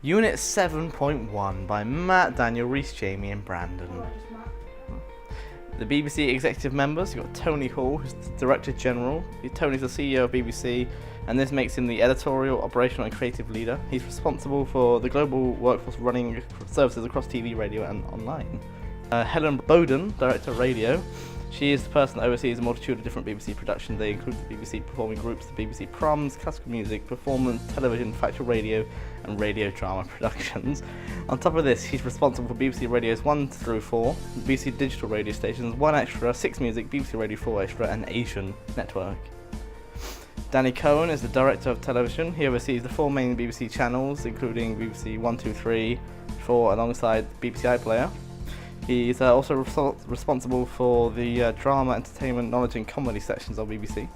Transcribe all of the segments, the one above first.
Unit 7.1 by Matt, Daniel, Reese, Jamie and Brandon. The BBC executive members, you've got Tony Hall, who's the Director General. Tony's the CEO of BBC, and this makes him the editorial, operational and creative leader. He's responsible for the global workforce running services across TV, radio and online. Helen Bowden, Director of Radio. She is the person that oversees a multitude of different BBC productions. They include the BBC performing groups, the BBC Proms, classical music, performance, television, factual radio and radio drama productions. On top of this, she's responsible for BBC Radios 1 through 4, BBC digital radio stations, 1 Extra, 6 Music, BBC Radio 4 Extra and Asian Network. Danny Cohen is the Director of Television. He oversees the 4 main BBC channels, including BBC 1, 2, 3, 4 alongside BBC iPlayer. He's also responsible for the drama, entertainment, knowledge and comedy sections of BBC.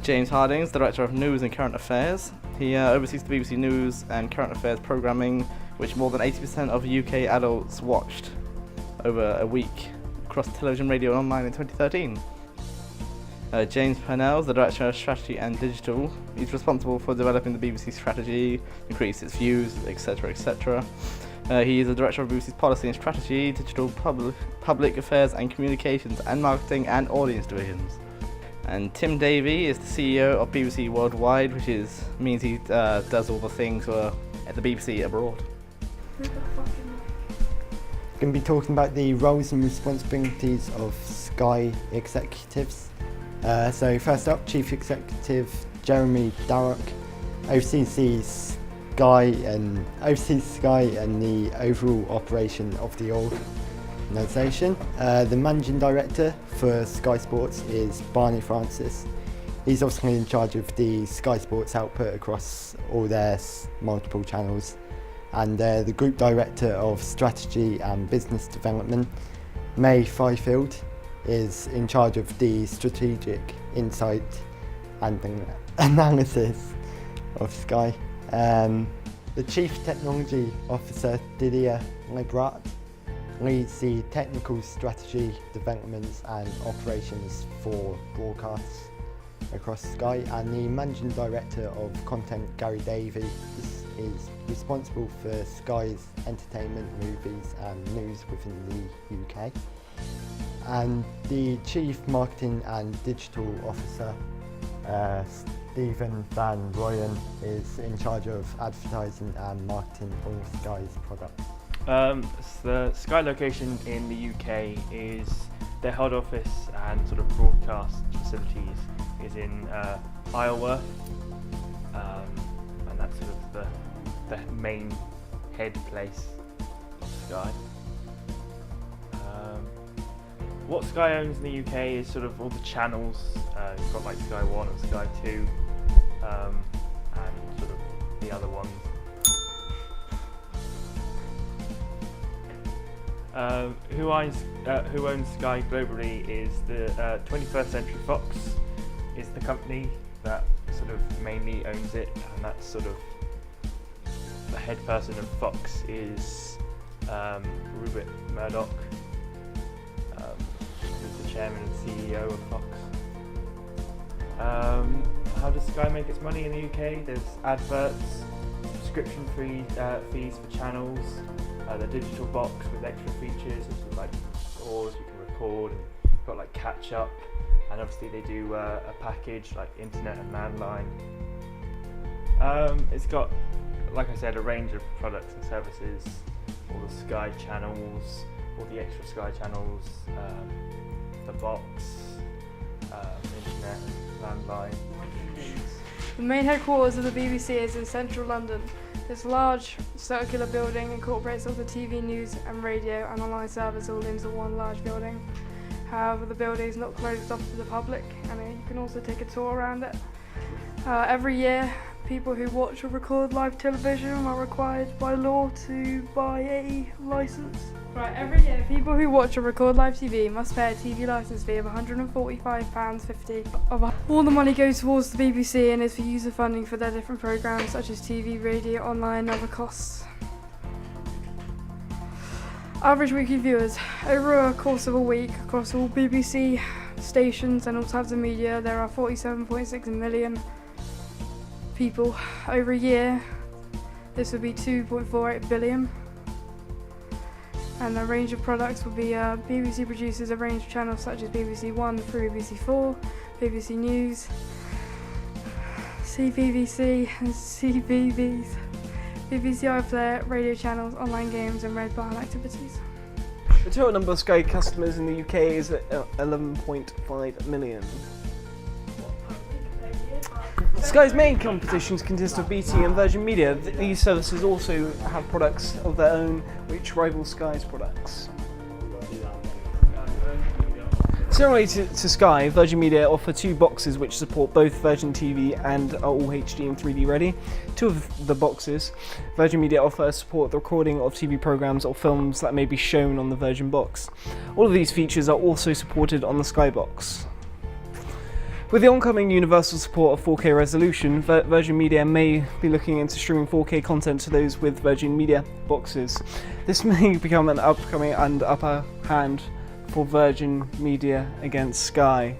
James Harding is Director of News and Current Affairs. He oversees the BBC News and Current Affairs programming, which more than 80% of UK adults watched over a week across television, radio and online in 2013. James Purnell is the Director of Strategy and Digital. He's responsible for developing the BBC strategy, increase its views, etc. etc. He is the Director of BBC's Policy and Strategy, Digital Public Affairs and Communications and Marketing and Audience divisions. And Tim Davey is the CEO of BBC Worldwide, which means he does all the things for the BBC abroad. Going to be talking about the roles and responsibilities of Sky executives. So first up, Chief Executive Jeremy Darroch oversees Sky and the overall operation of the organisation. The Managing Director for Sky Sports is Barney Francis. He's also in charge of the Sky Sports output across all their multiple channels. And the Group Director of Strategy and Business Development, May Fifield, is in charge of the strategic insight and analysis of Sky. The Chief Technology Officer, Didier Lebrat, leads the technical strategy, developments and operations for broadcasts across Sky, and the Managing Director of Content, Gary Davey, is responsible for Sky's entertainment, movies and news within the UK. And the Chief Marketing and Digital Officer, Stephen Van Rooyen, is in charge of advertising and marketing for Sky's products. The Sky location in the UK is their head office and sort of broadcast facilities is in Isleworth, and that's sort of the main head place of Sky. What Sky owns in the UK is sort of all the channels. You've got like Sky 1 and Sky 2, and sort of the other ones. Who owns Sky globally is the 21st Century Fox is the company that sort of mainly owns it, and that's sort of the head person of Fox is Rupert Murdoch, who's the chairman and CEO of Fox. How does Sky make its money in the UK? There's adverts, subscription fees for channels, the digital box with extra features, sort of like scores you can record, and you've got like catch up, and obviously they do a package like internet and landline. It's got, like I said, a range of products and services, all the Sky channels, all the extra Sky channels, the box, internet, landline. The main headquarters of the BBC is in central London. This large circular building incorporates all the TV news and radio and online servers all into one large building. However, the building is not closed off to the public, and you can also take a tour around it. Every year, people who watch or record live television are required by law to buy a licence. Right, every year, people who watch or record live TV must pay a TV licence fee of £145.50. All the money goes towards the BBC and is for user funding for their different programmes such as TV, radio, online and other costs. Average weekly viewers. Over a course of a week, across all BBC stations and all types of media, there are 47.6 million people. Over a year, This would be 2.48 billion. And the range of products would be BBC produces a range of channels such as BBC One through BBC 4, BBC News, CBBC and CBeebies, BBC iPlayer, radio channels, online games and Red Barn activities. The total number of Sky customers in the UK is at 11.5 million. Sky's main competitions consist of BT and Virgin Media. These services also have products of their own which rival Sky's products. Similarly to Sky, Virgin Media offer 2 boxes which support both Virgin TV and are all HD and 3D ready. 2 of the boxes, Virgin Media offer support the recording of TV programmes or films that may be shown on the Virgin box. All of these features are also supported on the Sky box. With the oncoming universal support of 4K resolution, Virgin Media may be looking into streaming 4K content to those with Virgin Media boxes. This may become an upcoming and upper hand for Virgin Media against Sky.